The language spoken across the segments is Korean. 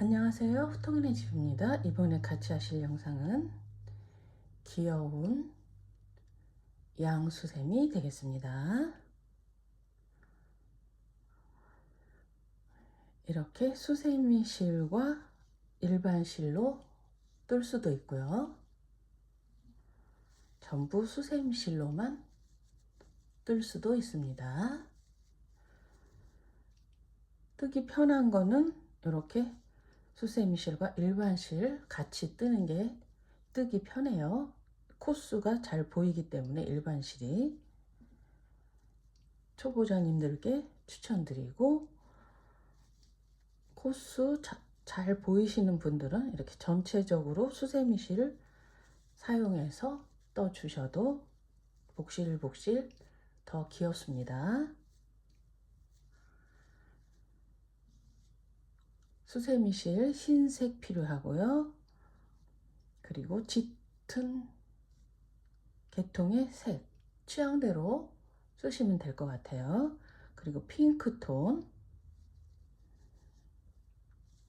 안녕하세요. 후통인의 집입니다. 이번에 같이 하실 영상은 귀여운 양수샘이 되겠습니다. 이렇게 수세미 실과 일반 실로 뜰 수도 있고요. 전부 수세미 실로만 뜰 수도 있습니다. 뜨기 편한 거는 이렇게 수세미 실과 일반 실 같이 뜨는 게 뜨기 편해요. 코수가 잘 보이기 때문에 일반 실이 초보자님들께 추천드리고, 코수 잘 보이시는 분들은 이렇게 전체적으로 수세미실을 사용해서 떠 주셔도 복실복실 더 귀엽습니다. 수세미실 흰색 필요하고요. 그리고 짙은 계통의 색 취향대로 쓰시면 될 것 같아요. 그리고 핑크톤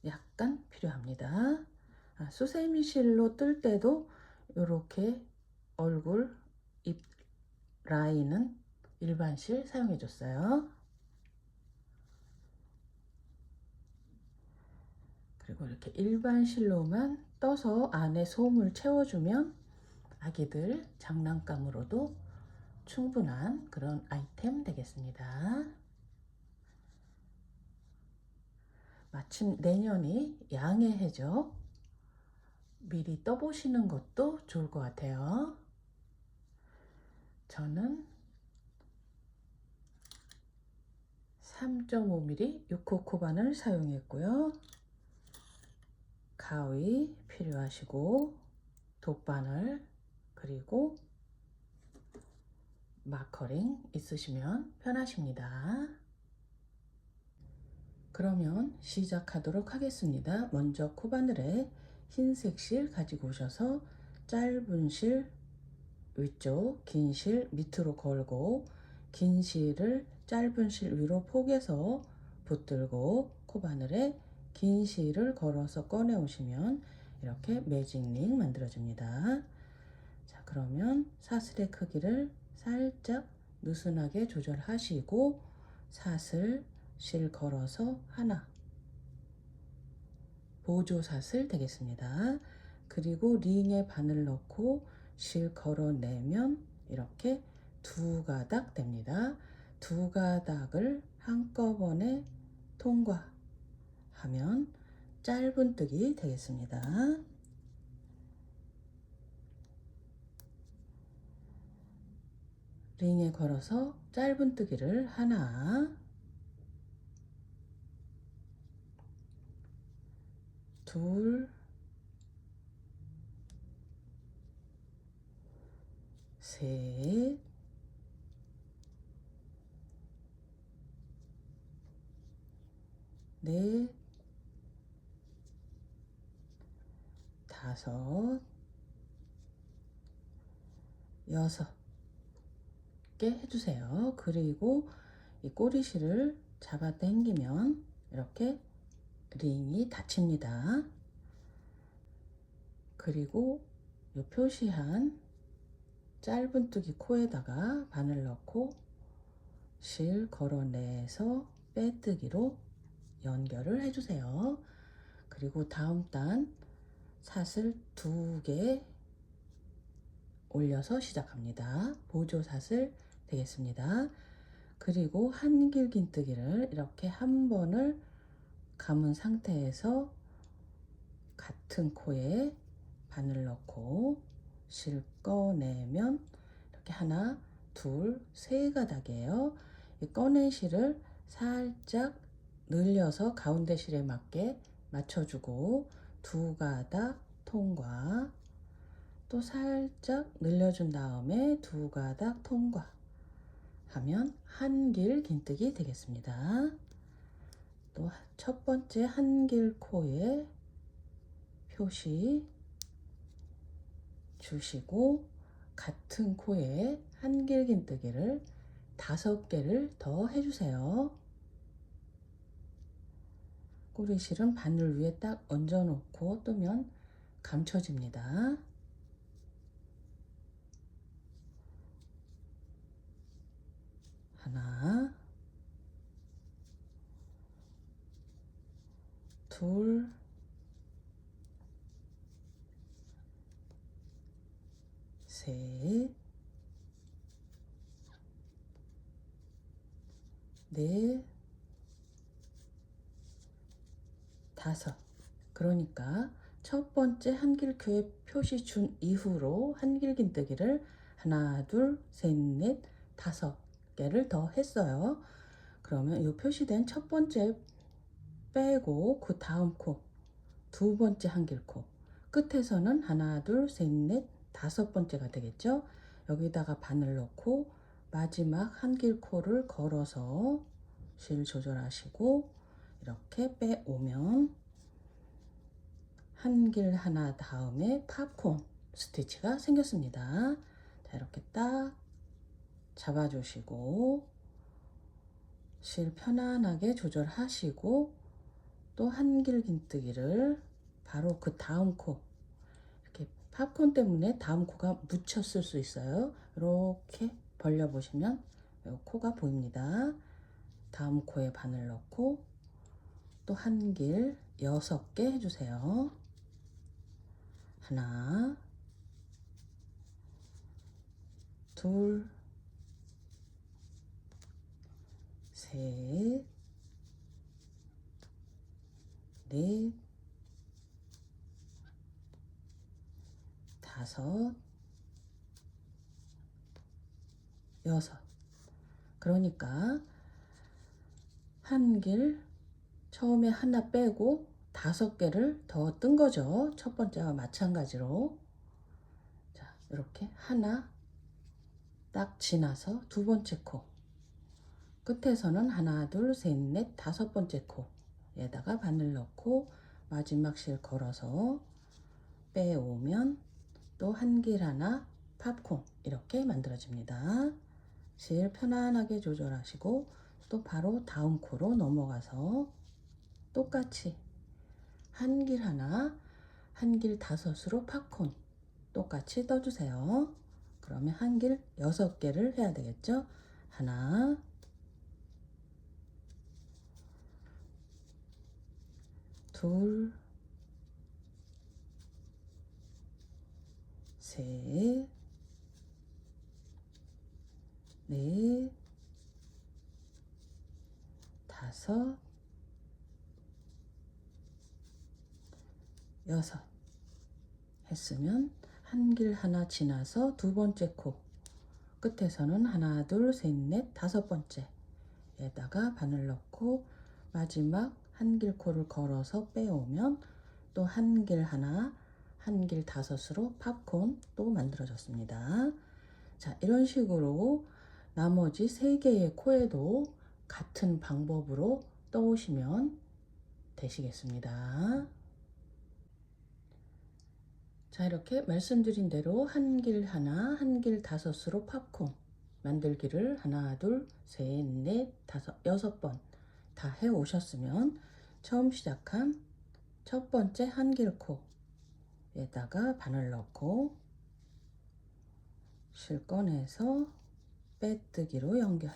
약간 필요합니다. 수세미실로 뜰 때도 이렇게 얼굴, 입 라인은 일반실 사용해 줬어요. 그리고 이렇게 일반실로만 떠서 안에 솜을 채워주면 아기들 장난감으로도 충분한 그런 아이템 되겠습니다. 마침 내년이 양의 해죠. 미리 떠보시는 것도 좋을 것 같아요. 저는 3.5mm 6호 코바늘 사용했고요. 가위 필요하시고, 돗바늘, 그리고 마커링 있으시면 편하십니다. 그러면 시작하도록 하겠습니다. 먼저 코바늘에 흰색 실 가지고 오셔서 짧은 실 위쪽, 긴 실 밑으로 걸고, 긴 실을 짧은 실 위로 포개서 붙들고 코바늘에 긴 실을 걸어서 꺼내 오시면 이렇게 매직링 만들어집니다. 자, 그러면 사슬의 크기를 살짝 느슨하게 조절하시고 사슬 실 걸어서 하나, 보조 사슬 되겠습니다. 그리고 링에 바늘 넣고 실 걸어내면 이렇게 두 가닥 됩니다. 두 가닥을 한꺼번에 통과하면 짧은뜨기 되겠습니다. 링에 걸어서 짧은뜨기를 하나, 둘, 셋, 넷, 다섯, 여섯 개 해주세요. 그리고 이 꼬리실을 잡아 당기면 이렇게 링이 닫힙니다. 그리고 이 표시한 짧은뜨기 코에다가 바늘 넣고 실 걸어내서 빼뜨기로 연결을 해주세요. 그리고 다음 단 사슬 2개 올려서 시작합니다. 보조 사슬 되겠습니다. 그리고 한길긴뜨기를 이렇게 한 번을 감은 상태에서 같은 코에 바늘 넣고 실 꺼내면 이렇게 하나, 둘, 세 가닥이에요. 이 꺼낸 실을 살짝 늘려서 가운데 실에 맞게 맞춰주고 두 가닥 통과, 또 살짝 늘려준 다음에 두 가닥 통과 하면 한길 긴뜨기 되겠습니다. 또 첫 번째 한길 코에 표시 주시고 같은 코에 한길 긴뜨기를 5개를 더 해주세요. 꼬리실은 바늘 위에 딱 얹어 놓고 뜨면 감춰집니다. 하나, 둘, 셋, 넷, 다섯. 그러니까 첫 번째 한길표에 표시 준 이후로 한길긴뜨기를 하나, 둘, 셋, 넷, 다섯 개를 더 했어요. 그러면 이 표시된 첫 번째 빼고 그 다음 코, 두 번째 한길코 끝에서는 하나, 둘, 셋, 넷, 다섯 번째가 되겠죠. 여기다가 바늘 넣고 마지막 한길코를 걸어서 실 조절하시고 이렇게 빼오면 한길 하나 다음에 팝콘 스티치가 생겼습니다. 자, 이렇게 딱 잡아주시고 실 편안하게 조절하시고 또 한길긴뜨기를 바로 그 다음 코, 이렇게 팝콘 때문에 다음 코가 묻혔을 수 있어요. 이렇게 벌려 보시면 코가 보입니다. 다음 코에 바늘 넣고 또 한길 6개 해주세요. 하나, 둘, 셋, 넷, 다섯, 여섯. 그러니까 한길 처음에 하나 빼고 5개를 더 뜬 거죠. 첫 번째와 마찬가지로. 자, 이렇게 하나 딱 지나서 두 번째 코 끝에서는 하나, 둘, 셋, 넷, 다섯 번째 코에다가 바늘 넣고 마지막 실 걸어서 빼오면 또 한길 하나 팝콘 이렇게 만들어집니다. 실 편안하게 조절하시고 또 바로 다음 코로 넘어가서 똑같이 한길 하나, 한길 다섯으로 팝콘 똑같이 떠주세요. 그러면 한길 6개를 해야 되겠죠? 하나, 둘, 셋, 넷, 다섯, 여섯 했으면 한길 하나 지나서 두 번째 코 끝에서는 하나, 둘, 셋, 넷, 다섯 번째에다가 바늘 넣고 마지막 한길 코를 걸어서 빼오면 또 한길 하나, 한길 다섯으로 팝콘 또 만들어졌습니다. 자, 이런 식으로 나머지 3개의 코에도 같은 방법으로 떠오시면 되시겠습니다. 자, 이렇게 말씀드린 대로 한길 하나, 한길 다섯으로 팝콘 만들기를 하나, 둘, 셋, 넷, 다섯, 6번 다 해 오셨으면 처음 시작한 첫 번째 한길 코에다가 바늘 넣고 실 꺼내서 빼뜨기로 연결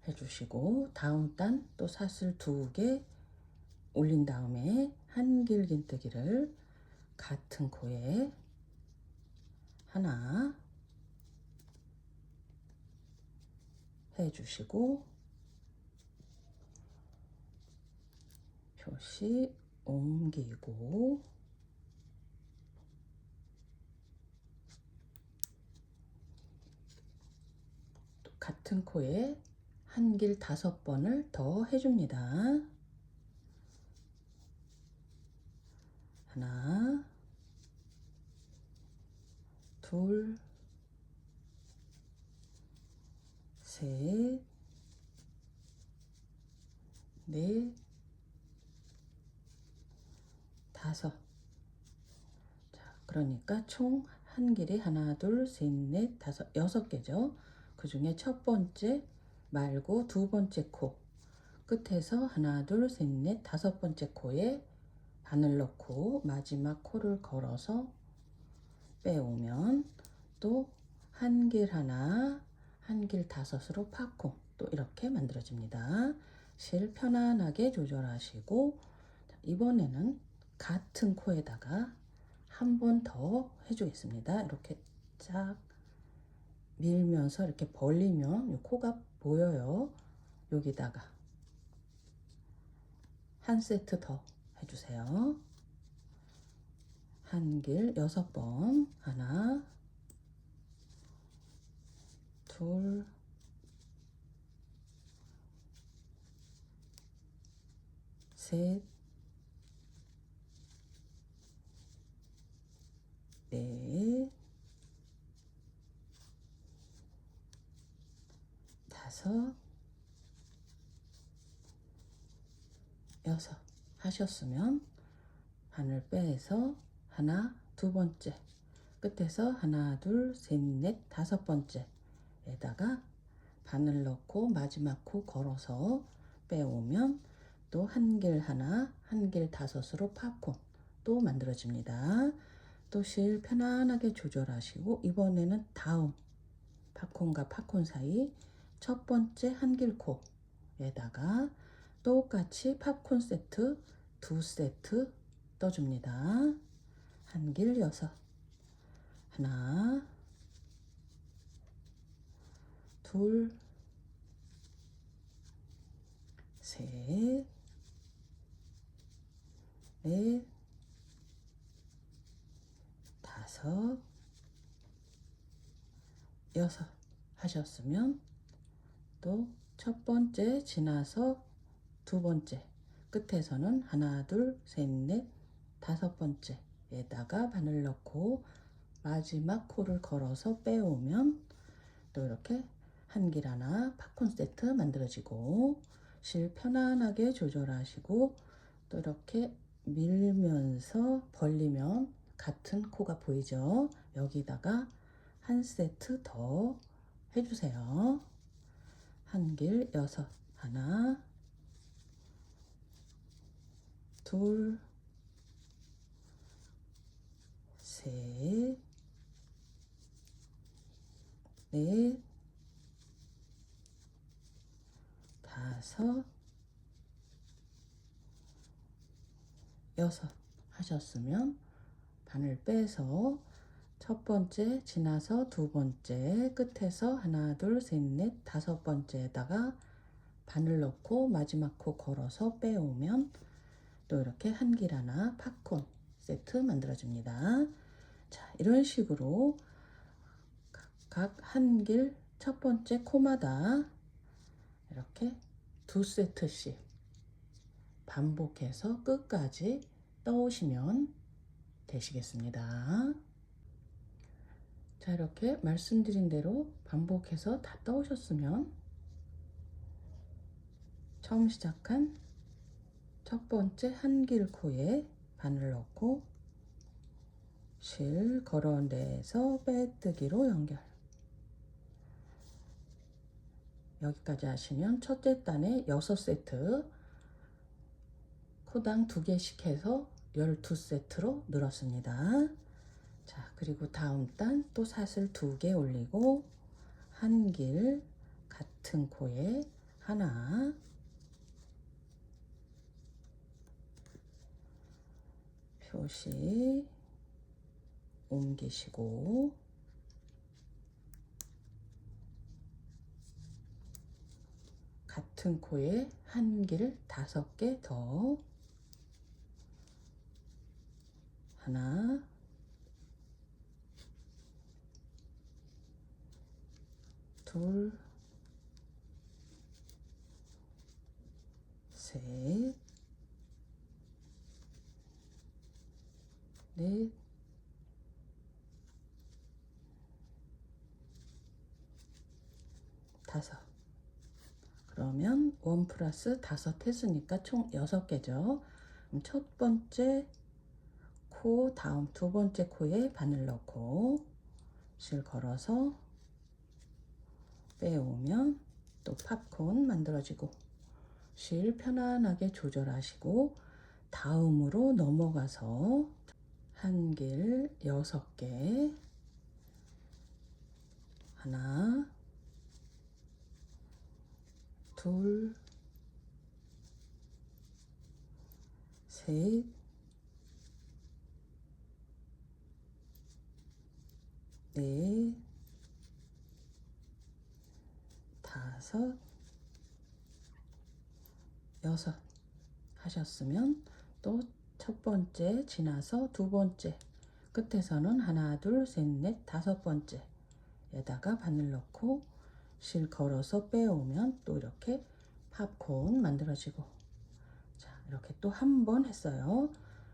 해주시고 다음 단 또 사슬 2개 올린 다음에 한길긴뜨기를 같은 코에 하나 해주시고 표시 옮기고 또 같은 코에 한길 5번을 더 해줍니다. 하나, 둘, 셋, 넷, 다섯. 자, 그러니까 총 한길이 하나, 둘, 셋, 넷, 다섯, 6개죠. 그 중에 첫 번째 말고 두 번째 코 끝에서 하나, 둘, 셋, 넷, 다섯 번째 코에 바늘 넣고 마지막 코를 걸어서 빼오면 또 한 길 하나, 한 길 다섯으로 파코 또 이렇게 만들어집니다. 실 편안하게 조절하시고 이번에는 같은 코에다가 한 번 더 해주겠습니다. 이렇게 쫙 밀면서 이렇게 벌리면 이 코가 보여요. 여기다가 한 세트 더 해주세요. 한 길 6번 하나 둘 셋 넷 다섯 여섯 하셨으면 바늘 빼서 하나 두 번째 끝에서 하나 둘 셋 넷 다섯 번째에다가 바늘 넣고 마지막 코 걸어서 빼오면 또 한 길 하나 한 길 다섯으로 팝콘 또 만들어집니다. 또 실 편안하게 조절하시고 이번에는 다음 팝콘과 팝콘 사이 첫 번째 한 길 코에다가 똑같이 팝콘 세트 두 세트 떠줍니다. 한 길 6 하나 둘 셋 넷 다섯 여섯 하셨으면 또 첫 번째 지나서 두 번째 끝에서는 하나 둘 셋 넷 다섯 번째에다가 바늘 넣고 마지막 코를 걸어서 빼오면 또 이렇게 한 길 하나 팝콘 세트 만들어지고 실 편안하게 조절하시고 또 이렇게 밀면서 벌리면 같은 코가 보이죠. 여기다가 한 세트 더 해주세요. 한 길 6 하나 둘 셋 넷 다섯 여섯 하셨으면 바늘 빼서 첫 번째 지나서 두 번째 끝에서 하나 둘 셋 넷 다섯 번째에다가 바늘 넣고 마지막 코 걸어서 빼오면 또 이렇게 한 길 하나 팝콘 세트 만들어집니다. 자, 이런 식으로 각 한 길 첫 번째 코마다 이렇게 두 세트씩 반복해서 끝까지 떠오시면 되시겠습니다. 자, 이렇게 말씀드린 대로 반복해서 다 떠오셨으면 처음 시작한 첫 번째 한 길 코에 바늘 넣고 실 걸어내서 빼뜨기로 연결. 여기까지 하시면 첫째 단에 6세트 코당 2개씩 해서 12세트로 늘었습니다. 자, 그리고 다음 단 또 사슬 2개 올리고 한 길 같은 코에 하나 표시 옮기시고 같은 코에 한 길 5개 더 하나 둘 셋 넷 다섯 그러면 1 플러스 5 했으니까 총 6개죠. 그럼 첫 번째 코 다음 두 번째 코에 바늘 넣고 실 걸어서 빼오면 또 팝콘 만들어지고 실 편안하게 조절하시고 다음으로 넘어가서 한길 6개, 하나, 둘, 셋, 넷, 다섯, 여섯 하셨으면 또 첫 번째 지나서 두 번째 끝에서는 하나, 둘, 셋, 넷, 다섯 번째에다가 바늘 넣고 실 걸어서 빼오면 또 이렇게 팝콘 만들어지고, 자 이렇게 또 한 번 했어요.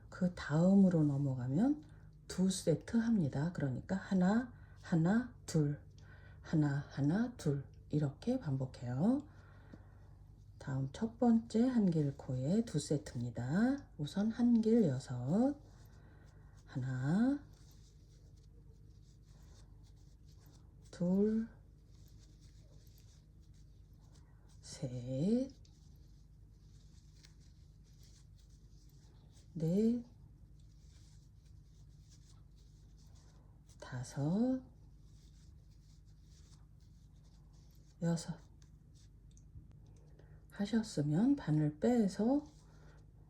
그 다음으로 넘어가면 두 세트 합니다. 그러니까 하나 하나 둘, 하나 하나 둘 이렇게 반복해요. 다음 첫 번째 한길코에 두 세트입니다. 우선 한길 6, 하나, 둘, 셋, 넷, 다섯, 여섯 하셨으면 바늘 빼서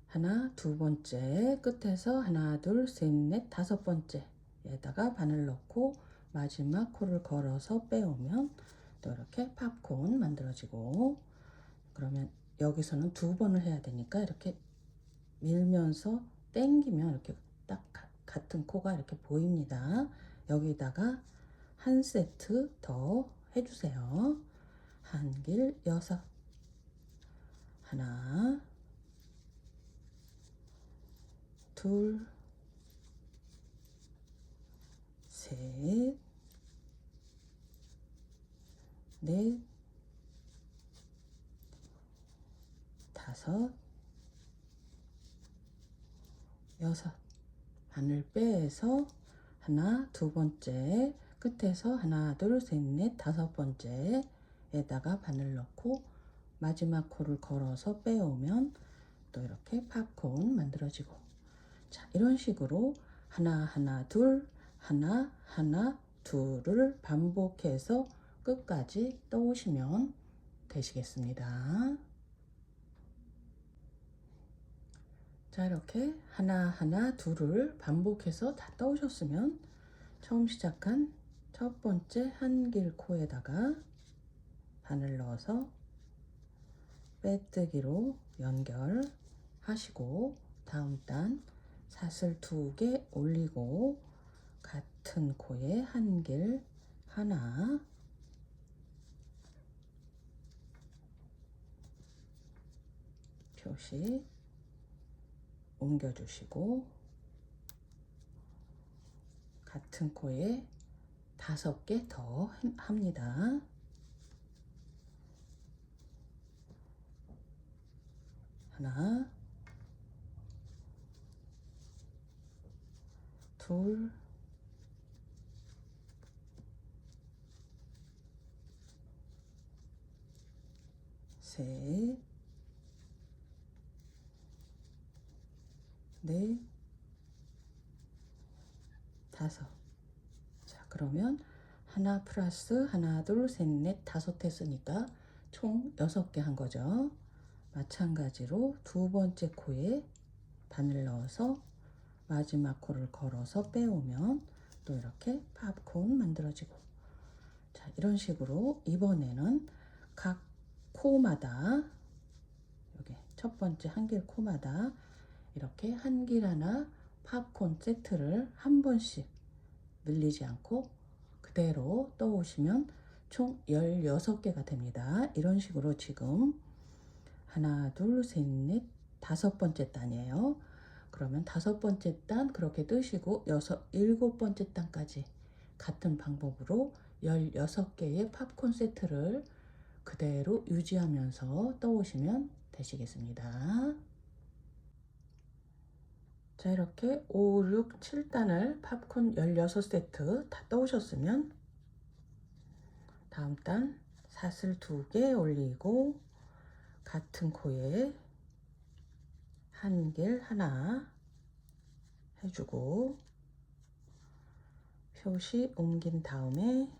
하나, 두 번째 끝에서 하나, 둘, 셋, 넷, 다섯 번째에다가 바늘 넣고 마지막 코를 걸어서 빼오면 또 이렇게 팝콘 만들어지고, 그러면 여기서는 두 번을 해야 되니까 이렇게 밀면서 당기면 이렇게 딱 같은 코가 이렇게 보입니다. 여기다가 한 세트 더 해주세요. 한길 6, 하나, 둘, 셋, 넷, 다섯, 여섯. 바늘 빼서 하나, 두 번째 끝에서 하나, 둘, 셋, 넷, 다섯 번째에다가 바늘 넣고 마지막 코를 걸어서 빼오면 또 이렇게 팝콘 만들어지고, 자 이런 식으로 하나 하나 둘, 하나 하나 둘을 반복해서 끝까지 떠오시면 되시겠습니다. 자 이렇게 하나하나 둘을 반복해서 다 떠오셨으면 처음 시작한 첫 번째 한길 코에다가 바늘 넣어서 빼뜨기로 연결하시고 다음 단 사슬 2개 올리고 같은 코에 한길 하나, 표시 옮겨주시고 같은 코에 5개 더 합니다. 하나, 둘, 셋, 넷, 다섯. 자 그러면 하나 플러스 하나, 둘, 셋, 넷, 다섯 했으니까 총 6개 한 거죠. 마찬가지로 두 번째 코에 바늘 넣어서 마지막 코를 걸어서 빼오면 또 이렇게 팝콘 만들어지고, 자 이런 식으로 이번에는 각 코마다 여기 첫 번째 한길 코마다 이렇게 한길 하나 팝콘 세트를 한 번씩 늘리지 않고 그대로 떠오시면 총 16개가 됩니다. 이런 식으로 지금 하나, 둘, 셋, 넷, 다섯 번째 단이에요. 그러면 다섯 번째 단 그렇게 뜨시고 일곱 번째 단까지 같은 방법으로 16개의 팝콘 세트를 그대로 유지하면서 떠오시면 되시겠습니다. 자 이렇게 5, 6, 7단을 팝콘 16세트 다 떠오셨으면 다음 단 사슬 2개 올리고 같은 코에 한길 하나 해주고 표시 옮긴 다음에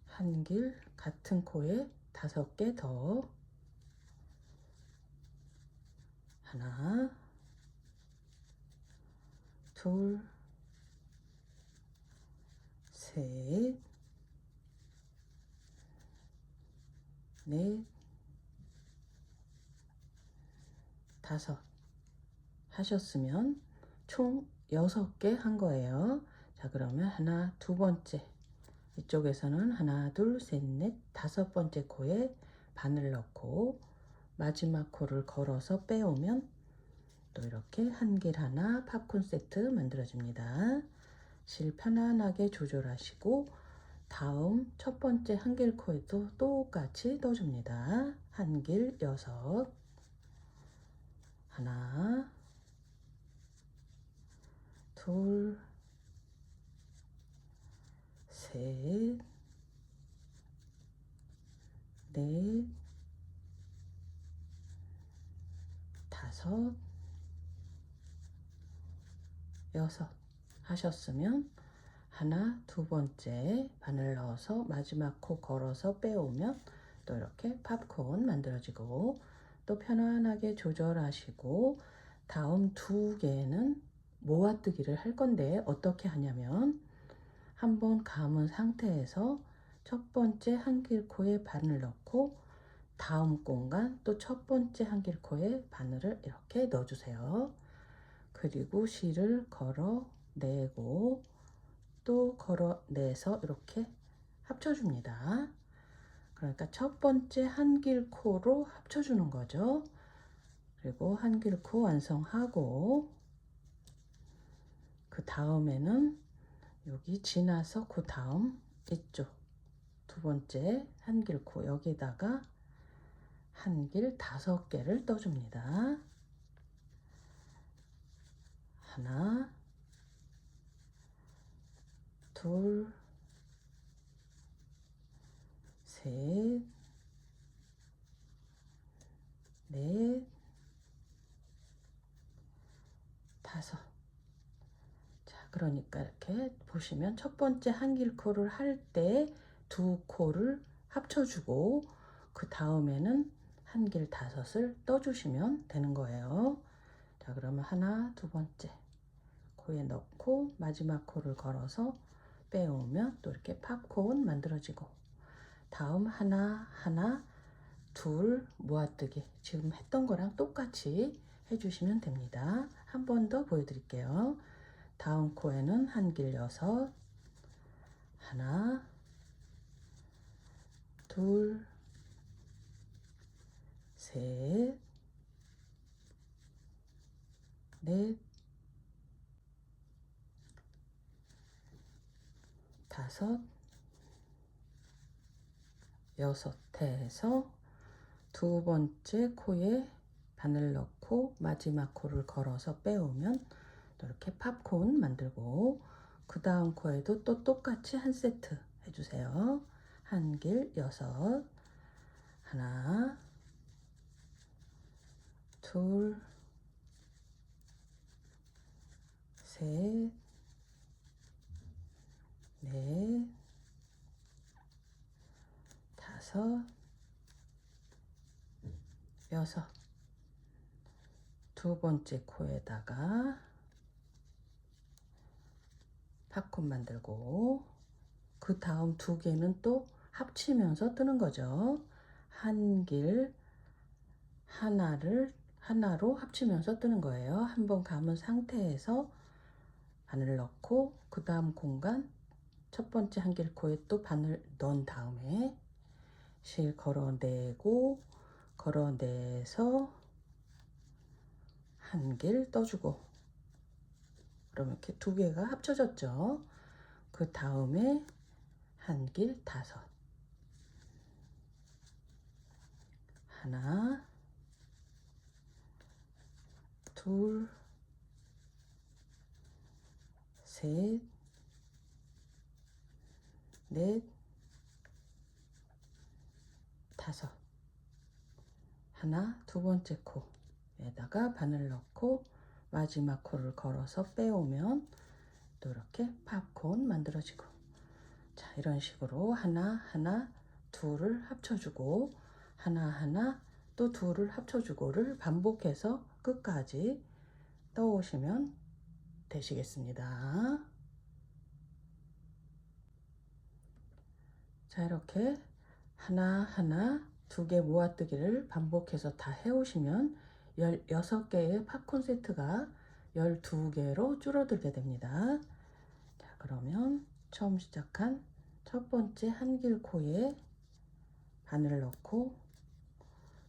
한길 같은 코에 5개 더 하나 둘 셋 넷 다섯 하셨으면 총 6개 한 거예요. 자, 그러면 하나, 두 번째 이쪽에서는 하나, 둘, 셋, 넷, 5번째 코에 바늘 넣고 마지막 코를 걸어서 빼오면 또 이렇게 한길 하나 팝콘 세트 만들어집니다. 실 편안하게 조절하시고 다음 첫 번째 한길 코에도 똑같이 넣어줍니다. 한길 6 하나 둘 셋 넷 다섯 6 하셨으면 하나, 두 번째 바늘 넣어서 마지막 코 걸어서 빼오면 또 이렇게 팝콘 만들어지고 또 편안하게 조절하시고 다음 2개는 모아뜨기를 할 건데 어떻게 하냐면 한번 감은 상태에서 첫 번째 한길코에 바늘 넣고 다음 공간 또 첫 번째 한길코에 바늘을 이렇게 넣어주세요. 그리고 실을 걸어내고 또 걸어내서 이렇게 합쳐줍니다. 그러니까 첫 번째 한길코로 합쳐주는 거죠. 그리고 한길코 완성하고 그 다음에는 여기 지나서 그 다음 이쪽 두 번째 한길코 여기다가 한길 5개를 떠줍니다. 하나 둘 셋 넷 다섯. 자, 그러니까 이렇게 보시면 첫 번째 한길코를 할 때 2코를 합쳐주고 그 다음에는 한길 5을 떠주시면 되는 거예요. 자, 그러면 하나, 두 번째 코에 넣고 마지막 코를 걸어서 빼오면 또 이렇게 팝콘 만들어지고 다음 하나, 하나, 둘 모아뜨기 지금 했던 거랑 똑같이 해주시면 됩니다. 한 번 더 보여드릴게요. 다음 코에는 한길 6 하나 둘 셋 넷 다섯 6 해서 두 번째 코에 바늘 넣고 마지막 코를 걸어서 빼오면 또 이렇게 팝콘 만들고 그 다음 코에도 또 똑같이 한 세트 해주세요. 한길 6 하나 둘 셋 넷 다섯 6 두 번째 코에다가 팝콘 만들고 그 다음 2개는 또 합치면서 뜨는 거죠. 한길 하나로 합치면서 뜨는 거예요. 한번 감은 상태에서 바늘 넣고 그 다음 공간 첫 번째 한길 코에 또 바늘 넣은 다음에 실 걸어내고 걸어내서 한길 떠주고 그러면 이렇게 2개가 합쳐졌죠. 그 다음에 한길 5 하나 둘 셋, 넷, 다섯. 하나, 두 번째 코에다가 바늘 넣고 마지막 코를 걸어서 빼오면 또 이렇게 팝콘 만들어지고, 자, 이런 식으로 하나 둘을 합쳐주고 하나 또 둘을 합쳐주고를 반복해서 끝까지 떠오시면 되시겠습니다. 자, 이렇게 하나 두 개 모아뜨기를 반복해서 다 해오시면 16개의 팝콘 세트가 12개로 줄어들게 됩니다. 자, 그러면 처음 시작한 첫 번째 한길 코에 바늘을 넣고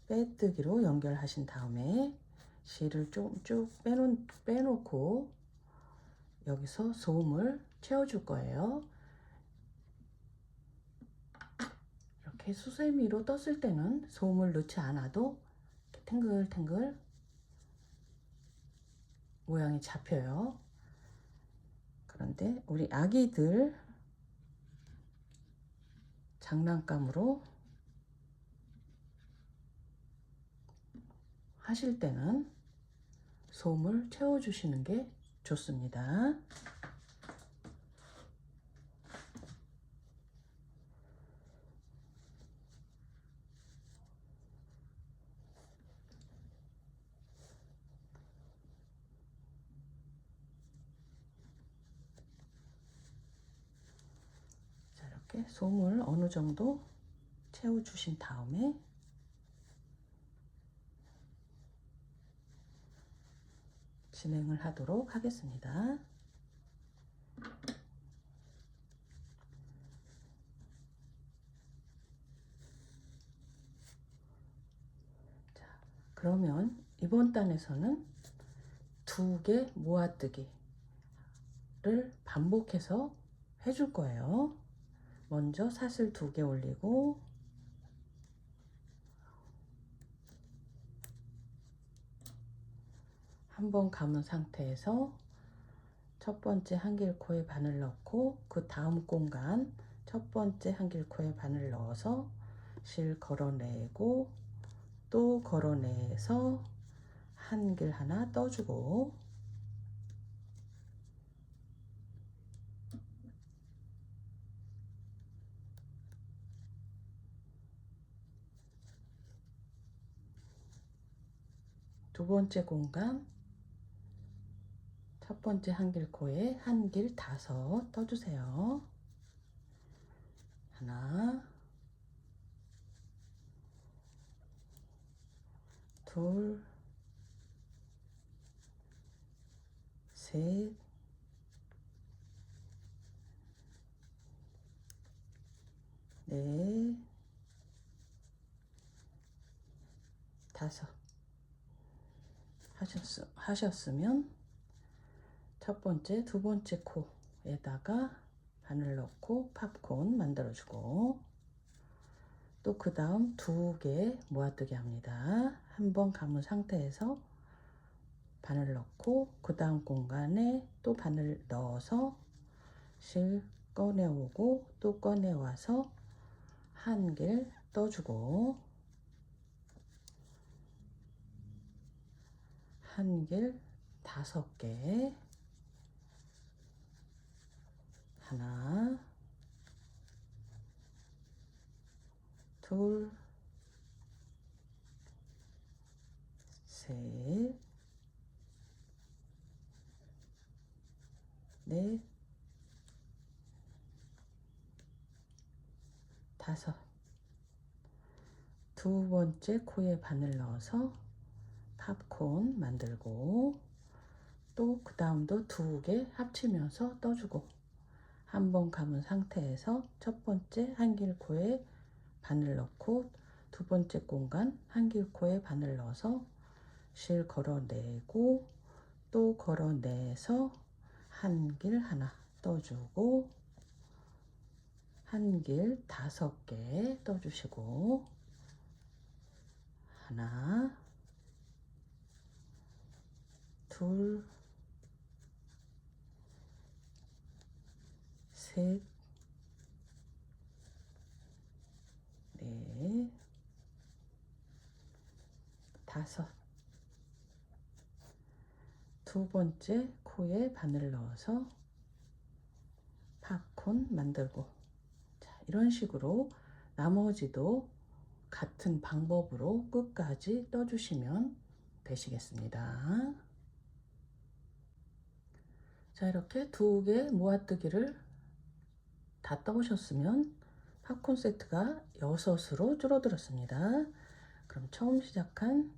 빼뜨기로 연결하신 다음에 실을 좀 쭉 빼놓고 여기서 소음을 채워줄 거예요. 이렇게 수세미로 떴을 때는 소음을 넣지 않아도 탱글탱글 모양이 잡혀요. 그런데 우리 아기들 장난감으로 하실 때는 솜을 채워주시는 게 좋습니다. 자, 이렇게 솜을 어느 정도 채워주신 다음에 진행을 하도록 하겠습니다. 자, 그러면 이번 단에서는 2개 모아뜨기를 반복해서 해줄 거예요. 먼저 사슬 2개 올리고 한번 감은 상태에서 첫 번째 한길코에 바늘 넣고 그 다음 공간 첫 번째 한길코에 바늘 넣어서 실 걸어내고 또 걸어내서 한길 하나 떠주고 두 번째 공간 첫 번째 한길코에 한길 5 떠주세요. 하나, 둘, 셋, 넷, 5 하셨으면 첫 번째, 두 번째 코에다가 바늘 넣고 팝콘 만들어주고 또 그 다음 2개 모아뜨기 합니다. 한번 감은 상태에서 바늘 넣고 그 다음 공간에 또 바늘 넣어서 실 꺼내오고 또 꺼내와서 한길 떠주고 한길 5개 하나 둘 셋 넷 5 두 번째 코에 바늘 넣어서 팝콘 만들고 또 그 다음도 2개 합치면서 떠주고 한번 감은 상태에서 첫 번째 한길코에 바늘 넣고 두 번째 공간 한길코에 바늘 넣어서 실 걸어내고 또 걸어내서 한길 하나 떠주고 한길 5개 떠주시고 하나 둘 셋, 넷, 다섯. 두 번째 코에 바늘 넣어서 팝콘 만들고, 자, 이런 식으로 나머지도 같은 방법으로 끝까지 떠주시면 되시겠습니다. 자, 이렇게 두 개 모아뜨기를 다 떠보셨으면 팝콘 세트가 6으로 줄어들었습니다. 그럼 처음 시작한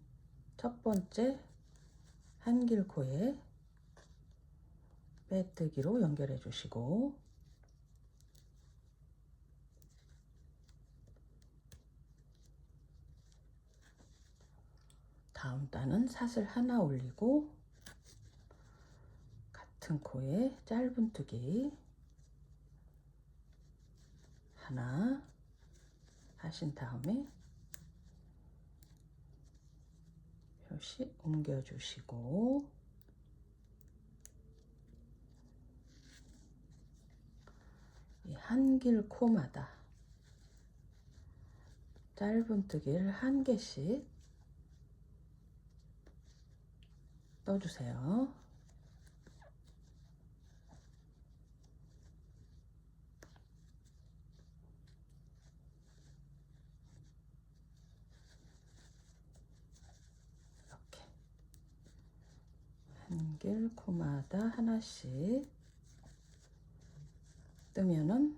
첫 번째 한길코에 빼뜨기로 연결해 주시고, 다음 단은 사슬 하나 올리고 같은 코에 짧은뜨기 하나 하신 다음에 표시 옮겨 주시고, 이 한길 코마다 짧은뜨기를 한 개씩 떠주세요. 이렇게 한길 코마다 하나씩 뜨면은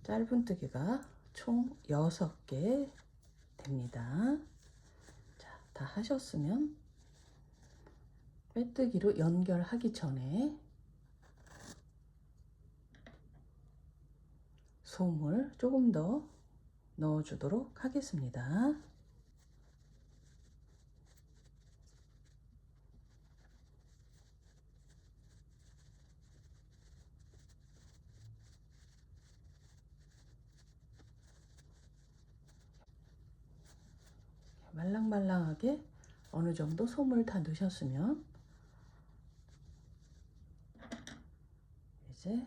짧은뜨기가 총 6개 됩니다. 자, 다 하셨으면 빼뜨기로 연결하기 전에 솜을 조금 더 넣어주도록 하겠습니다. 말랑말랑하게 어느 정도 솜을 다 넣으셨으면 이제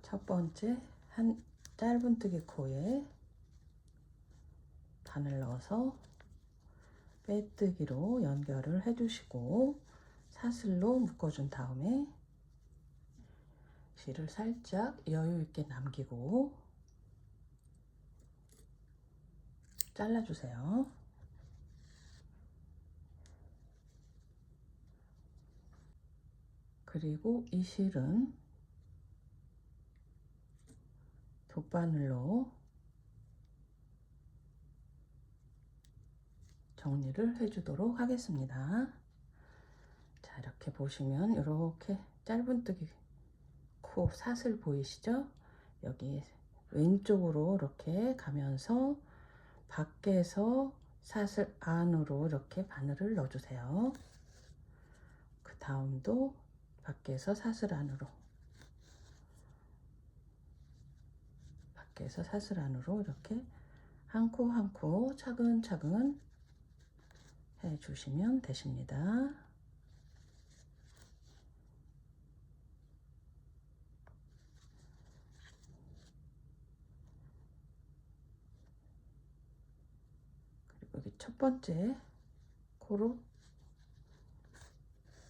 첫 번째 한 짧은뜨기 코에 바늘 넣어서 빼뜨기로 연결을 해주시고 사슬로 묶어준 다음에 실을 살짝 여유 있게 남기고 잘라주세요. 그리고 이 실은 돗바늘로 정리를 해주도록 하겠습니다. 자, 이렇게 보시면 이렇게 짧은뜨기 코 사슬 보이시죠? 여기 왼쪽으로 이렇게 가면서 밖에서 사슬 안으로 이렇게 바늘을 넣어주세요. 그 다음도 밖에서 사슬 안으로, 밖에서 사슬 안으로 이렇게 한 코 한 코 차근차근 해주시면 되십니다. 그리고 여기 첫 번째 코로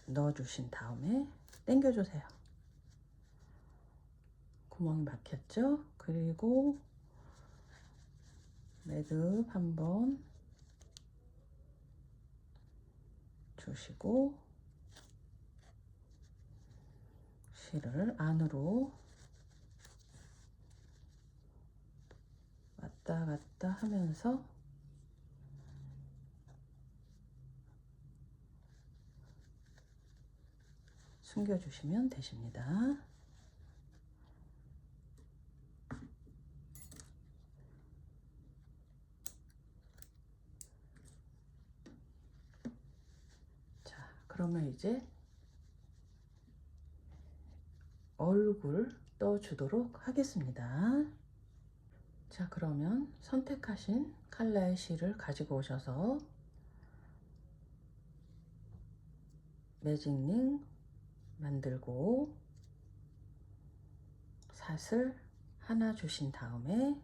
넣어주신 다음에 당겨주세요. 구멍이 막혔죠? 그리고 매듭 한번 주시고 실을 안으로 왔다 갔다 하면서 숨겨주시면 되십니다. 자, 그러면 이제 얼굴 떠주도록 하겠습니다. 자, 그러면 선택하신 컬러의 실을 가지고 오셔서 매직링 만들고 사슬 하나 주신 다음에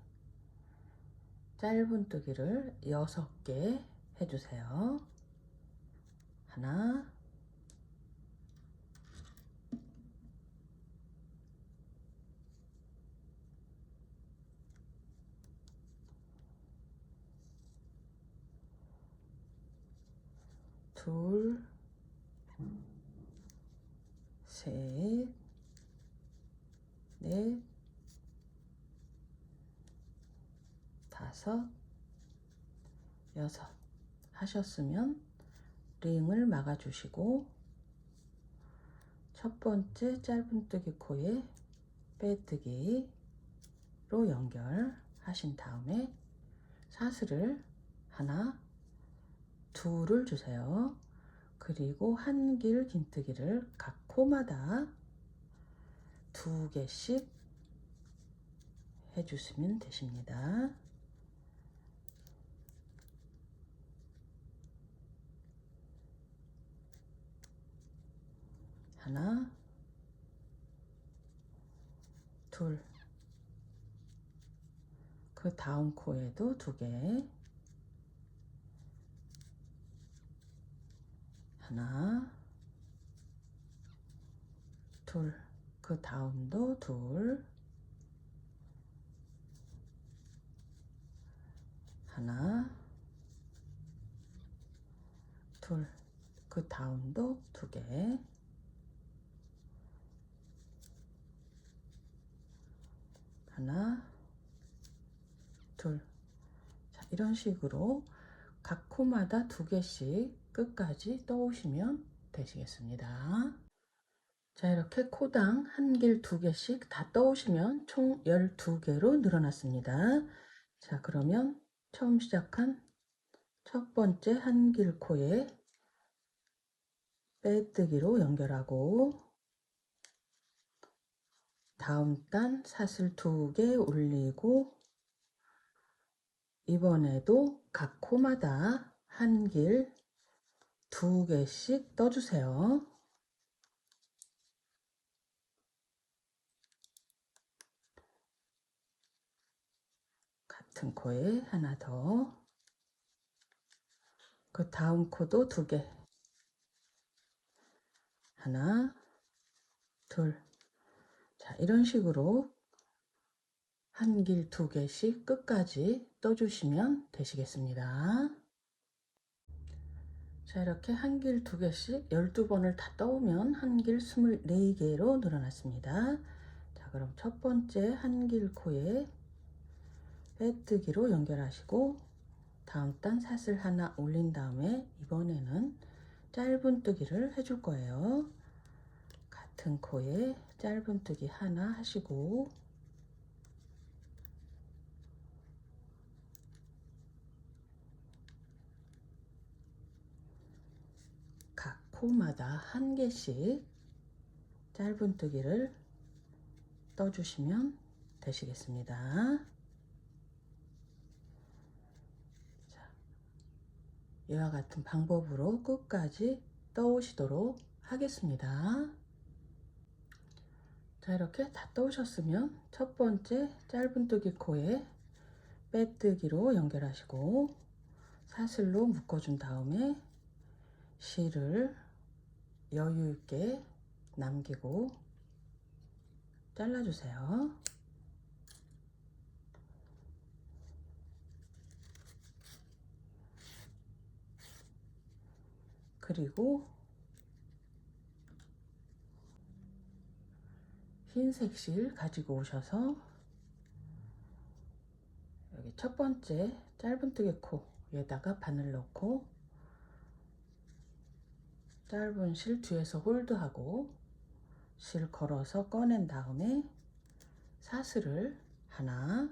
짧은뜨기를 6개 해주세요. 하나, 둘, 셋, 넷, 다섯, 여섯 하셨으면 링을 막아 주시고 첫 번째 짧은뜨기 코에 빼뜨기로 연결하신 다음에 사슬을 하나, 둘을 주세요. 그리고 한길 긴뜨기를 각 코마다 2개씩 해주시면 되십니다. 하나, 둘, 그 다음 코에도 2개, 하나, 둘, 그 다음도 둘, 하나, 둘, 그 다음도 2개, 하나, 둘. 자, 이런 식으로 각 코마다 2개씩 끝까지 떠오시면 되시겠습니다. 자, 이렇게 코당 한길 2개씩 다 떠오시면 총 12개로 늘어났습니다. 자, 그러면 처음 시작한 첫 번째 한길 코에 빼뜨기로 연결하고 다음 단 사슬 2개 올리고 이번에도 각 코마다 한길 2개씩 떠주세요. 같은 코에 하나 더, 그 다음 코도 2개, 하나, 둘. 자, 이런 식으로 한길 2개씩 끝까지 떠주시면 되시겠습니다. 자, 이렇게 한길 2개씩 12번을 다 떠오면 한길 24개로 늘어났습니다. 자, 그럼 첫 번째 한길 코에 빼뜨기로 연결하시고 다음 단 사슬 하나 올린 다음에 이번에는 짧은뜨기를 해줄 거예요. 같은 코에 짧은뜨기 하나 하시고 각 코마다 1개씩 짧은뜨기를 떠주시면 되시겠습니다. 자, 이와 같은 방법으로 끝까지 떠오시도록 하겠습니다. 자, 이렇게 다 떠오셨으면 첫 번째 짧은뜨기 코에 빼뜨기로 연결하시고 사슬로 묶어준 다음에 실을 여유 있게 남기고 잘라주세요. 그리고 흰색 실 가지고 오셔서 여기 첫 번째 짧은뜨기 코에다가 바늘 넣고 짧은 실 뒤에서 홀드하고 실 걸어서 꺼낸 다음에 사슬을 하나,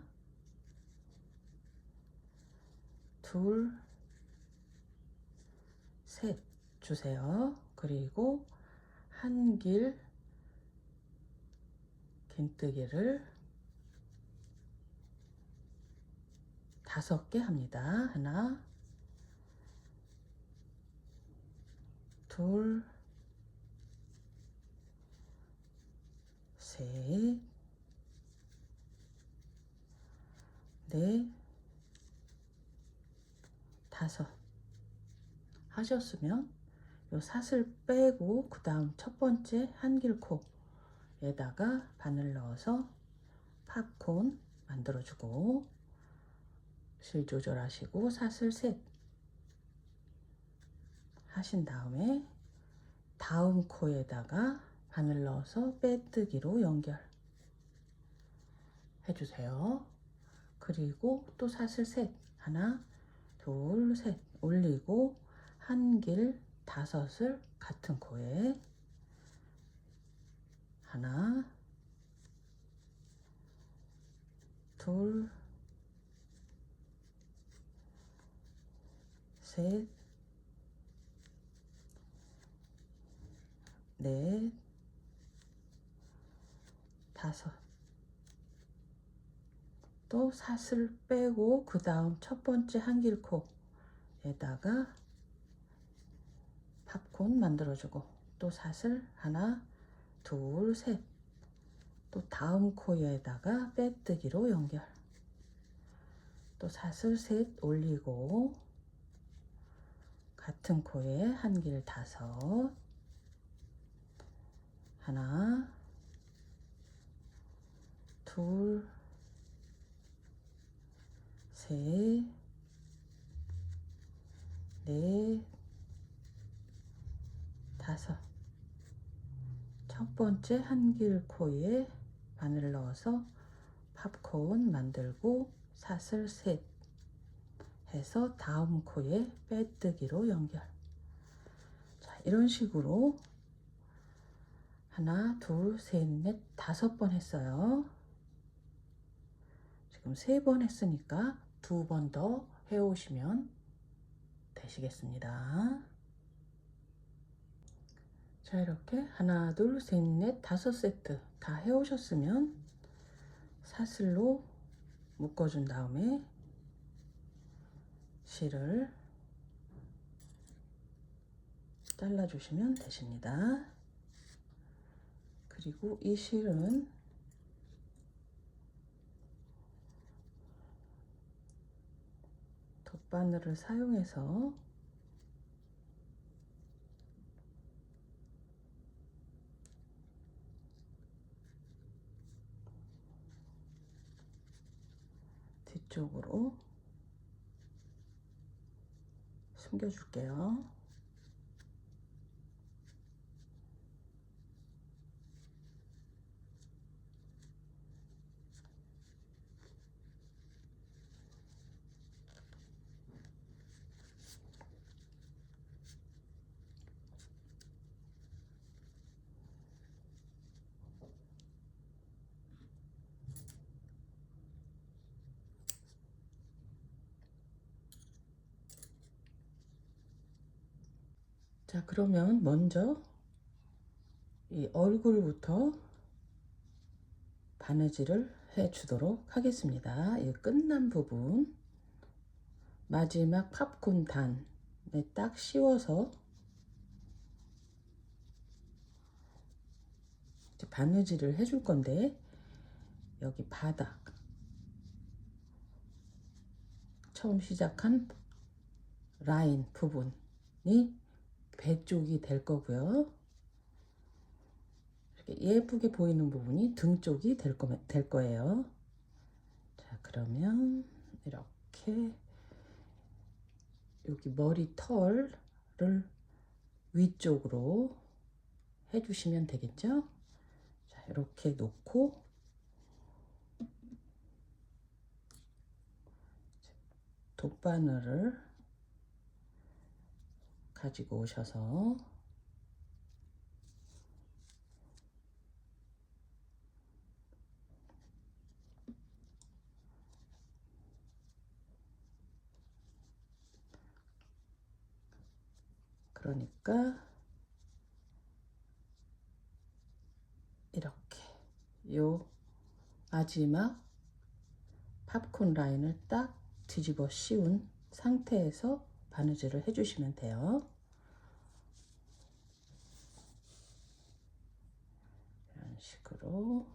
둘, 셋 주세요. 그리고 한길 긴뜨기를 5개 합니다. 하나, 둘, 셋, 넷, 다섯 하셨으면 요 사슬 빼고 그 다음 첫 번째 한길코에다가 바늘 넣어서 팝콘 만들어주고 실 조절하시고 사슬 셋 하신 다음에 다음 코에다가 바늘 넣어서 빼뜨기로 연결 해주세요. 그리고 또 사슬 셋 하나 둘 셋 올리고 한길 다섯을 같은 코에 하나 둘 셋 넷 다섯 또 사슬 빼고 그 다음 첫 번째 한길코에다가 팝콘 만들어주고 또 사슬 하나 둘 셋 또 다음 코에다가 빼뜨기로 연결 또 사슬 셋 올리고 같은 코에 한길 다섯 하나 둘 셋 넷 다섯 첫 번째 한길 코에 바늘 넣어서 팝콘 만들고 사슬 셋 해서 다음 코에 빼뜨기로 연결. 자, 이런 식으로 하나 둘 셋 넷 다섯 번 했어요. 지금 세 번 했으니까 두 번 더 해오시면 되시겠습니다. 자, 이렇게 하나 둘 셋 넷 다섯 세트 다 해오셨으면 사슬로 묶어준 다음에 실을 잘라주시면 되십니다. 그리고 이 실은 덧바늘을 사용해서 뒤쪽으로 숨겨줄게요. 자, 그러면 먼저 이 얼굴부터 바느질을 해 주도록 하겠습니다. 이 끝난 부분 마지막 팝콘 단에 딱 씌워서 이제 바느질을 해줄 건데 여기 바닥 처음 시작한 라인 부분이 배 쪽이 될 거고요. 이렇게 예쁘게 보이는 부분이 등 쪽이 될 거예요. 자, 그러면 이렇게 여기 머리 털을 위쪽으로 해주시면 되겠죠. 자, 이렇게 놓고 돗바늘을 가지고 오셔서 그러니까 이렇게 요 마지막 팝콘 라인을 딱 뒤집어 씌운 상태에서 바느질을 해주시면 돼요. 이런 식으로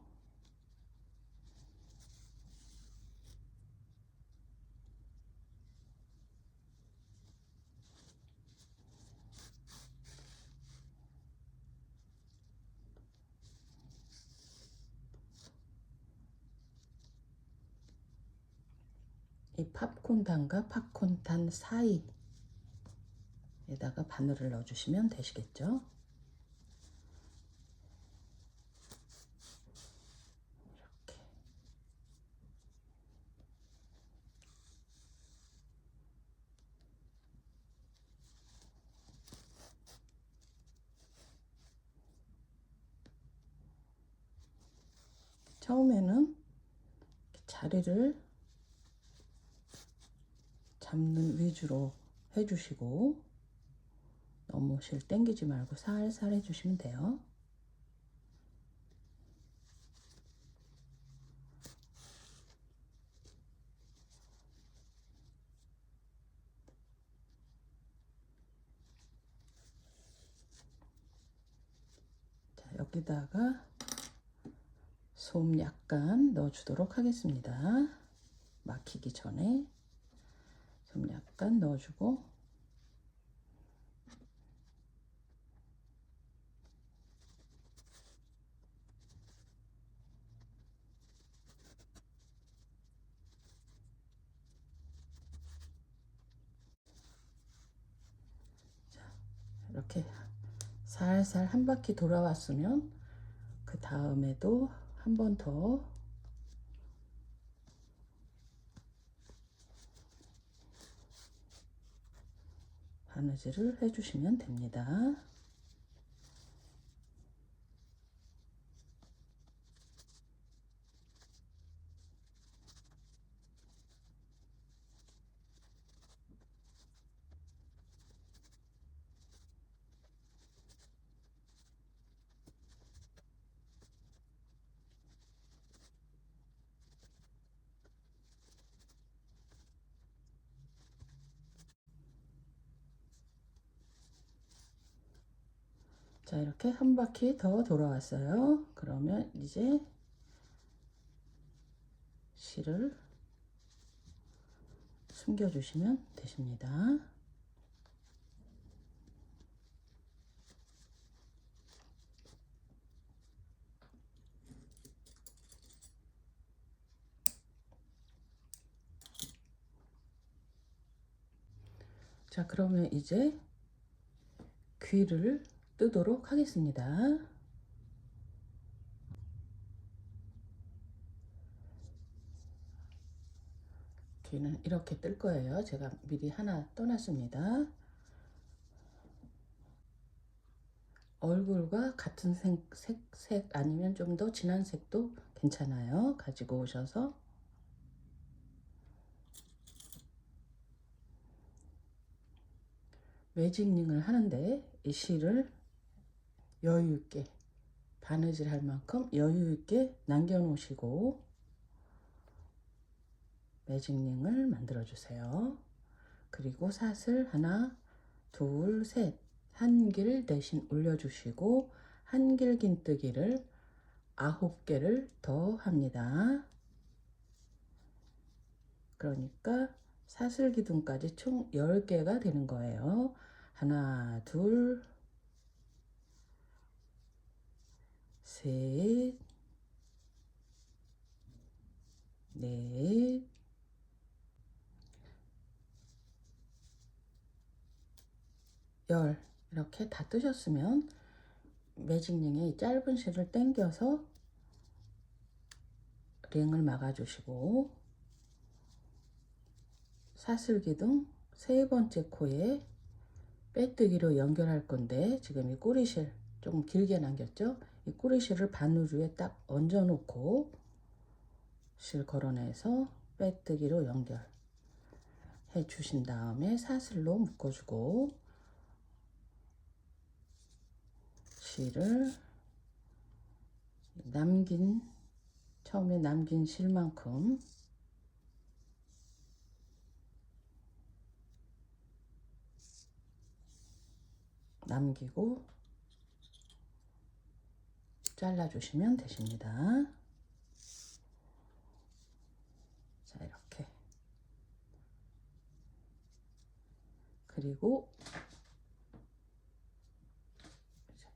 이 팝콘단과 팝콘단 사이에다가 바늘을 넣어주시면 되시겠죠. 이렇게. 처음에는 자리를 잡는 위주로 해주시고 너무 실 당기지 말고 살살 해주시면 돼요. 자, 여기다가 솜 약간 넣어주도록 하겠습니다. 막히기 전에 솜 약간 넣어주고 이렇게 살살 한 바퀴 돌아왔으면 그 다음에도 한 번 더 바느질을 해주시면 됩니다. 자, 이렇게 한 바퀴 더 돌아왔어요. 그러면 이제 실을 숨겨주시면 되십니다. 자, 그러면 이제 귀를 뜨도록 하겠습니다. 귀는 이렇게 뜰 거예요. 제가 미리 하나 떠났습니다. 얼굴과 같은 색 아니면 좀 더 진한 색도 괜찮아요. 가지고 오셔서 매직링을 하는데 이 실을 여유 있게 바느질 할 만큼 여유 있게 남겨 놓으시고 매직링을 만들어 주세요. 그리고 사슬 하나, 둘, 셋, 한 길 대신 올려주시고 한 길 긴뜨기를 9개를 더 합니다. 그러니까 사슬 기둥까지 총 10개가 되는 거예요. 하나, 둘, 셋, 넷, 열. 이렇게 다 뜨셨으면 매직링에 짧은 실을 당겨서 링을 막아주시고 사슬기둥 세 번째 코에 빼뜨기로 연결할 건데 지금 이 꼬리실 조금 길게 남겼죠? 이 꼬리실을 바느주에 딱 얹어 놓고 실 걸어내서 빼뜨기로 연결해 주신 다음에 사슬로 묶어주고 실을 처음에 남긴 실만큼 남기고 잘라주시면 되십니다. 자, 이렇게. 그리고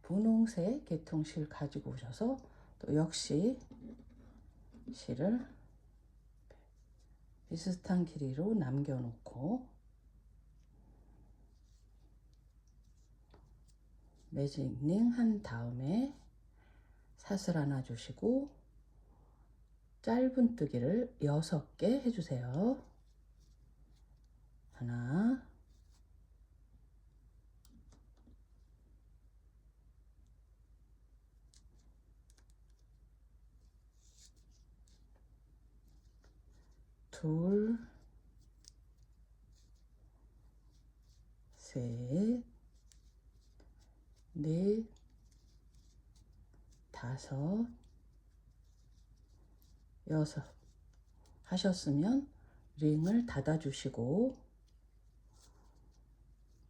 분홍색 개통실 가지고 오셔서 또 역시 실을 비슷한 길이로 남겨놓고 매직닝 한 다음에 사슬 하나 주시고 짧은뜨기를 6개 해주세요. 하나, 둘, 셋, 넷, 다섯, 여섯 하셨으면 링을 닫아주시고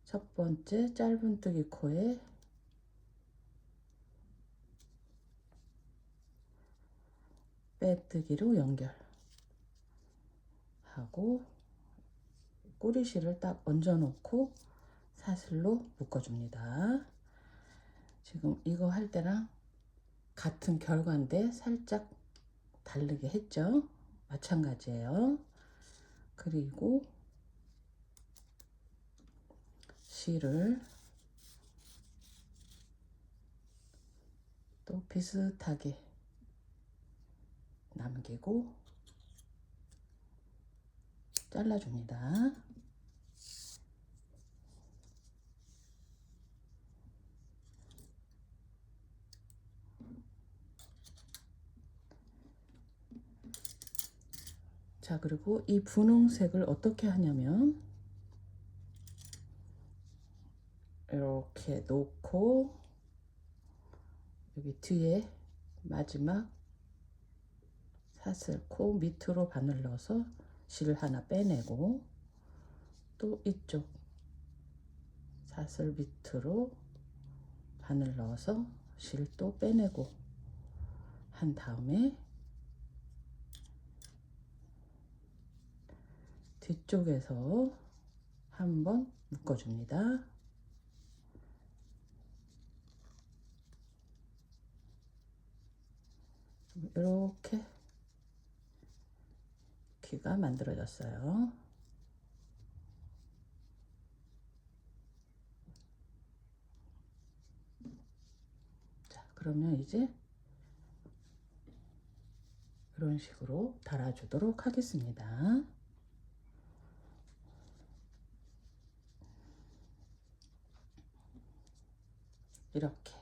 첫 번째 짧은뜨기 코에 빼뜨기로 연결하고 꼬리실을 딱 얹어 놓고 사슬로 묶어줍니다. 지금 이거 할 때랑 같은 결과인데 살짝 다르게 했죠? 마찬가지예요. 그리고 실을 또 비슷하게 남기고 잘라줍니다. 자, 그리고 이 분홍색을 어떻게 하냐면 이렇게 놓고 여기 뒤에 마지막 사슬 코 밑으로 바늘 넣어서 실 하나 빼내고 또 이쪽 사슬 밑으로 바늘 넣어서 실 또 빼내고 한 다음에 뒤쪽에서 한번 묶어줍니다. 이렇게 귀가 만들어졌어요. 자, 그러면 이제 이런 식으로 달아주도록 하겠습니다. 이렇게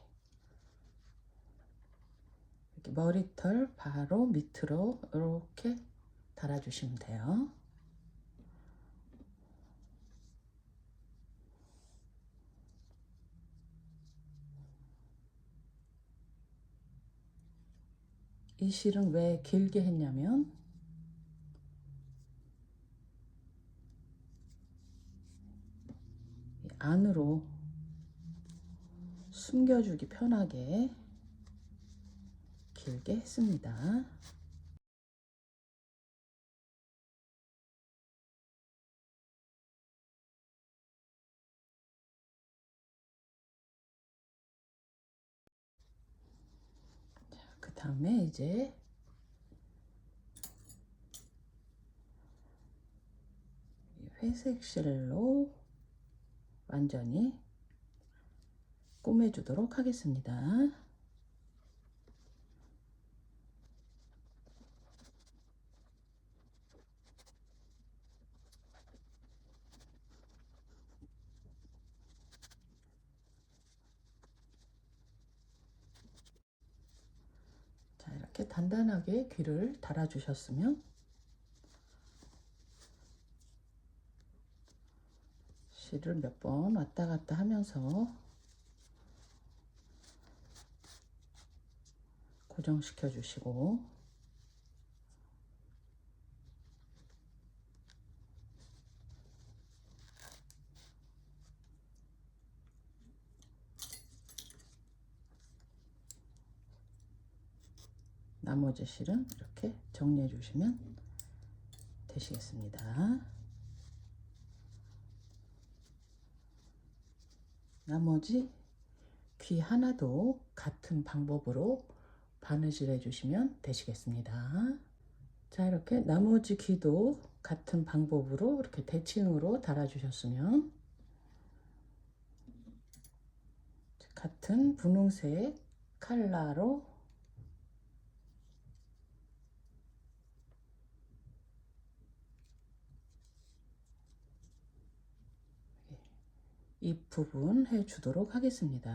머리털 바로 밑으로 이렇게 달아주시면 돼요. 이 실은 왜 길게 했냐면 안으로 숨겨주기 편하게 길게 했습니다. 그 다음에 이제 회색 실로 완전히 꾸며주도록 하겠습니다. 자, 이렇게 단단하게 귀를 달아주셨으면 실을 몇 번 왔다 갔다 하면서 고정시켜 주시고 나머지 실은 이렇게 정리해 주시면 되시겠습니다. 나머지 귀 하나도 같은 방법으로 바느질 해주시면 되시겠습니다. 자, 이렇게 나머지 귀도 같은 방법으로 이렇게 대칭으로 달아주셨으면 같은 분홍색 칼라로 입 부분 해주도록 하겠습니다.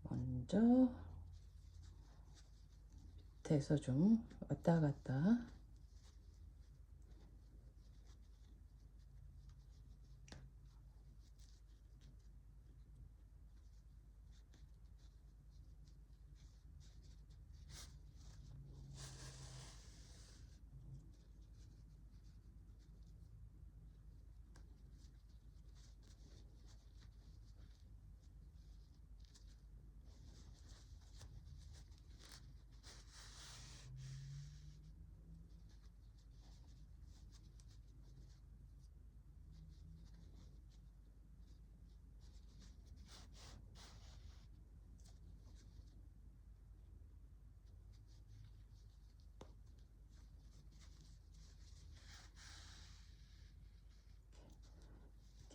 먼저 밑에서 좀 왔다 갔다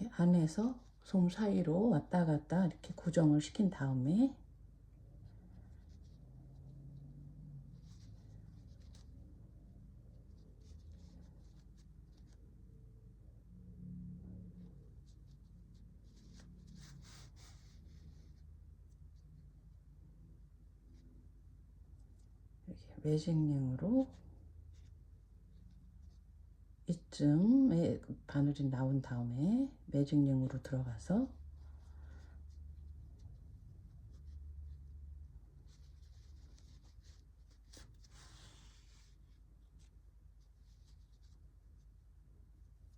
이렇게 안에서 솜 사이로 왔다 갔다 이렇게 고정을 시킨 다음에 이렇게 매직링으로 이쯤에 바늘이 나온 다음에 매직링으로 들어가서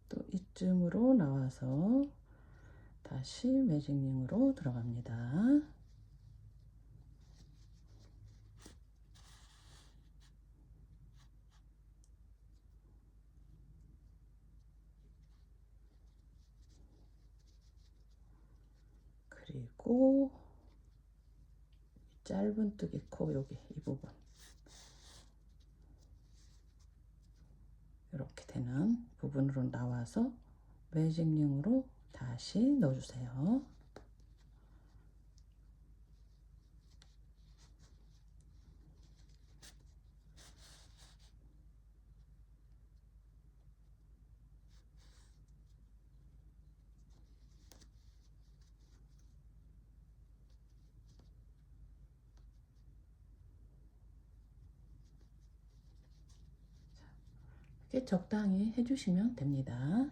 또 이쯤으로 나와서 다시 매직링으로 들어갑니다. 그리고 짧은뜨기 코 여기 이 부분 이렇게 되는 부분으로 나와서 매직링으로 다시 넣어주세요. 이렇게 적당히 해주시면 됩니다.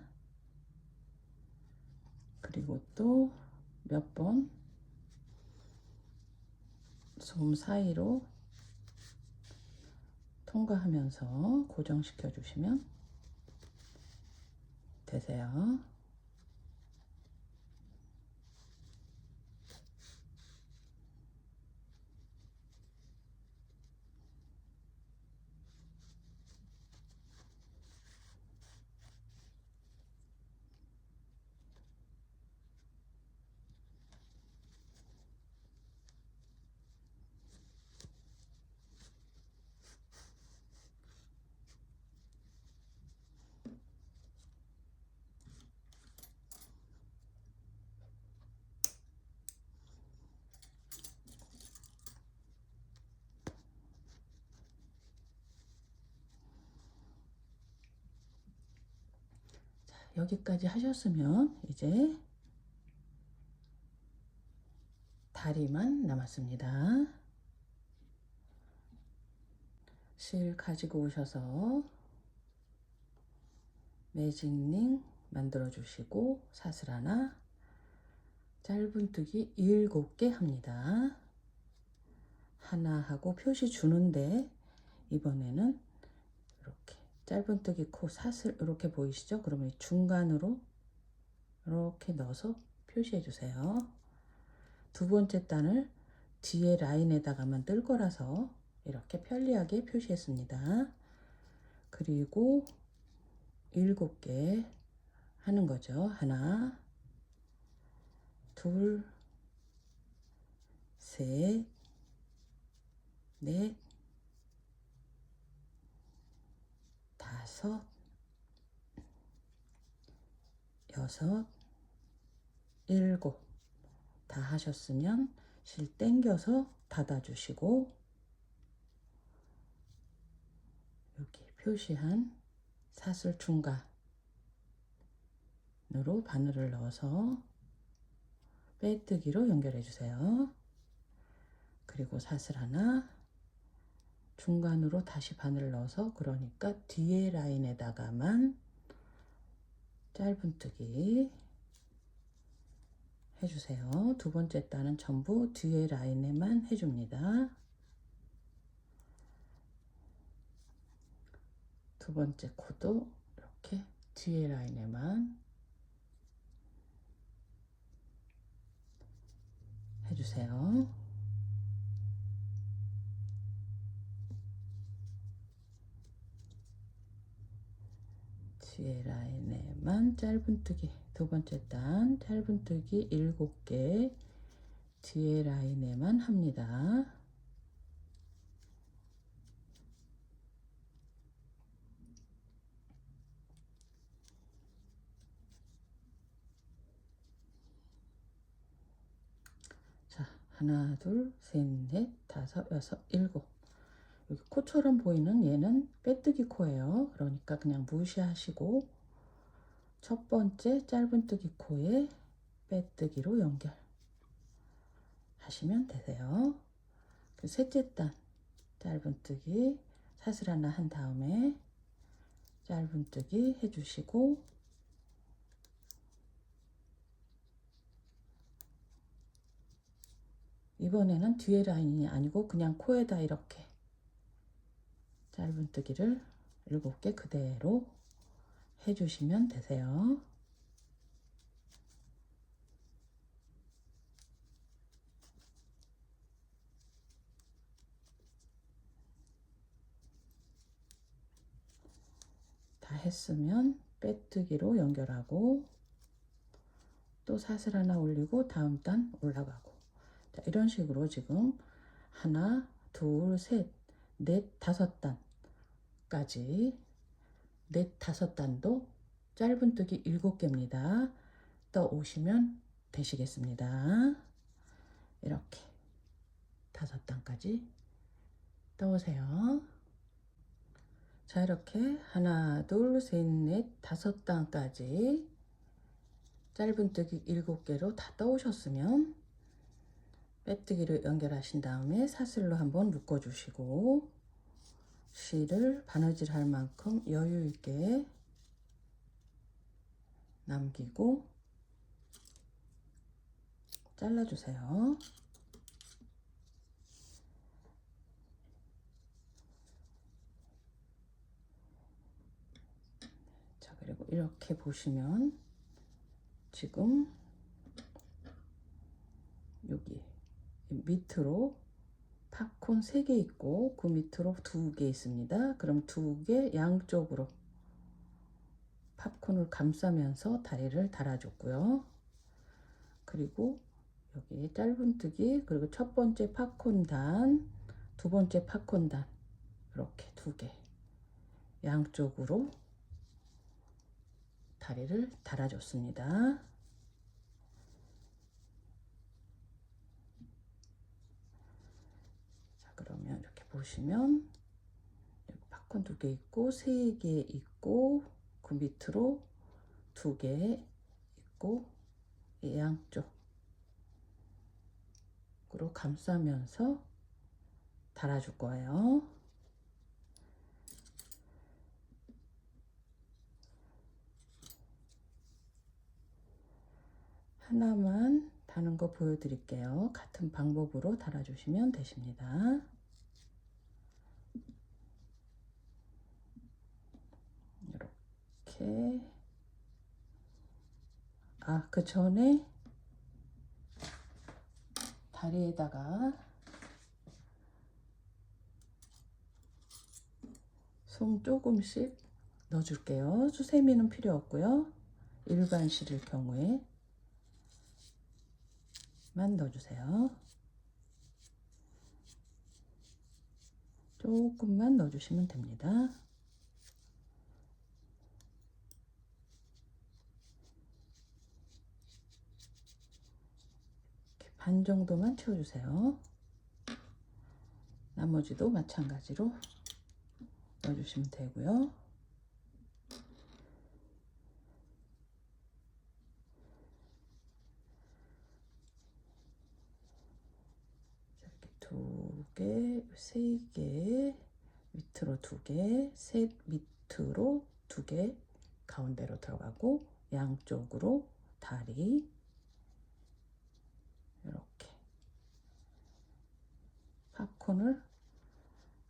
그리고 또 몇 번 솜 사이로 통과하면서 고정시켜 주시면 되세요. 여기까지 하셨으면 이제 다리만 남았습니다. 실 가지고 오셔서 매직링 만들어 주시고 사슬 하나, 짧은뜨기 7개 합니다. 하나 하고 표시 주는데 이번에는 이렇게 짧은뜨기 코 사슬 이렇게 보이시죠? 그러면 중간으로 이렇게 넣어서 표시해 주세요. 두 번째 단을 뒤에 라인에다가만 뜰 거라서 이렇게 편리하게 표시했습니다. 그리고 7개 하는 거죠. 하나, 둘, 셋, 넷, 다섯, 여섯, 일곱. 다 하셨으면 실 당겨서 닫아주시고 여기 표시한 사슬 중간으로 바늘을 넣어서 빼뜨기로 연결해 주세요. 그리고 사슬 하나 중간으로 다시 바늘을 넣어서, 그러니까 뒤에 라인에다가만 짧은뜨기 해주세요. 두 번째 단은 전부 뒤에 라인에만 해줍니다. 두 번째 코도 이렇게 뒤에 라인에만 해주세요. 뒤에 라인에만 짧은뜨기, 두 번째 단 짧은뜨기 7개 뒤에 라인에만 합니다. 자, 하나, 둘, 셋, 넷, 다섯, 여섯, 일곱. 여기 코처럼 보이는 얘는 빼뜨기 코예요. 그러니까 그냥 무시하시고 첫 번째 짧은뜨기 코에 빼뜨기로 연결하시면 되세요. 그 셋째 단 짧은뜨기 사슬 하나 한 다음에 짧은뜨기 해주시고 이번에는 뒤에 라인이 아니고 그냥 코에다 이렇게 짧은뜨기를 7개 그대로 해주시면 되세요. 다 했으면 빼뜨기로 연결하고 또 사슬 하나 올리고 다음 단 올라가고, 자, 이런 식으로 지금 하나, 둘, 셋, 넷, 다섯 단까지 넷, 다섯 단도 짧은뜨기 7개입니다. 떠오시면 되시겠습니다. 이렇게 다섯 단까지 떠오세요. 자, 이렇게 하나, 둘, 셋, 넷, 다섯 단까지 짧은뜨기 7개로 다 떠오셨으면 빼뜨기를 연결하신 다음에 사슬로 한번 묶어 주시고 실을 바느질 할 만큼 여유 있게 남기고 잘라 주세요. 자, 그리고 이렇게 보시면 지금 여기 밑으로 팝콘 3개 있고 그 밑으로 2개 있습니다. 그럼 2개 양쪽으로 팝콘을 감싸면서 다리를 달아줬고요. 그리고 여기 짧은뜨기, 그리고 첫 번째 팝콘 단, 두 번째 팝콘 단 이렇게 2개 양쪽으로 다리를 달아줬습니다. 자, 그러면 이렇게 보시면 여기 팝콘 2개 있고 3개 있고 그 밑으로 2개 있고 이 양쪽으로 감싸면서 달아줄 거예요. 하나만 다는 거 보여드릴게요. 같은 방법으로 달아주시면 되십니다. 이렇게. 그 전에 다리에다가 솜 조금씩 넣어줄게요. 수세미는 필요 없고요. 일반 실일 경우에만 넣어주세요. 조금만 넣어주시면 됩니다. 이렇게 반 정도만 채워주세요. 나머지도 마찬가지로 넣어주시면 되고요. 이렇게 2개, 3개, 밑으로 2개, 셋 밑으로 2개, 가운데로 들어가고 양쪽으로 다리 이렇게 팝콘을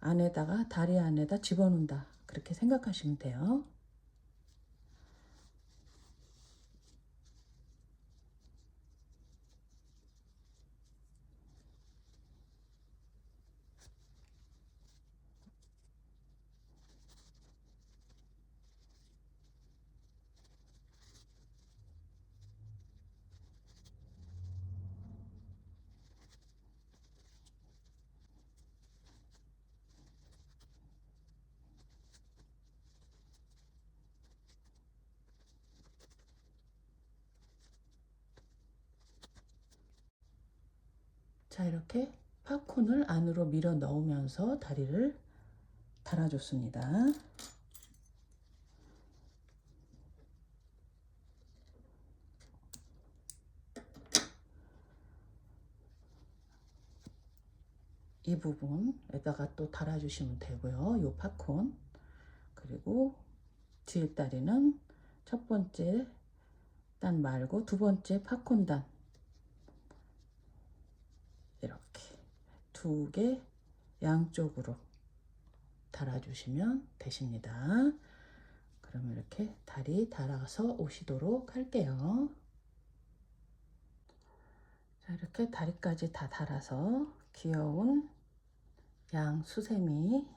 안에다가 다리 안에다 집어넣는다 그렇게 생각하시면 돼요. 자, 이렇게 팝콘을 안으로 밀어 넣으면서 다리를 달아줬습니다. 이 부분에다가 또 달아주시면 되고요. 요 팝콘. 그리고 뒤에 다리는 첫 번째 단 말고 두 번째 팝콘 단 이렇게 2개 양쪽으로 달아주시면 되십니다. 그러면 이렇게 다리 달아서 오시도록 할게요. 자, 이렇게 다리까지 다 달아서 귀여운 양 수세미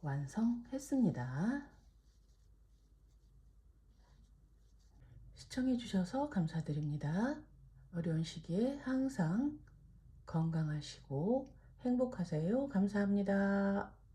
완성했습니다. 시청해 주셔서 감사드립니다. 어려운 시기에 항상 건강하시고 행복하세요. 감사합니다.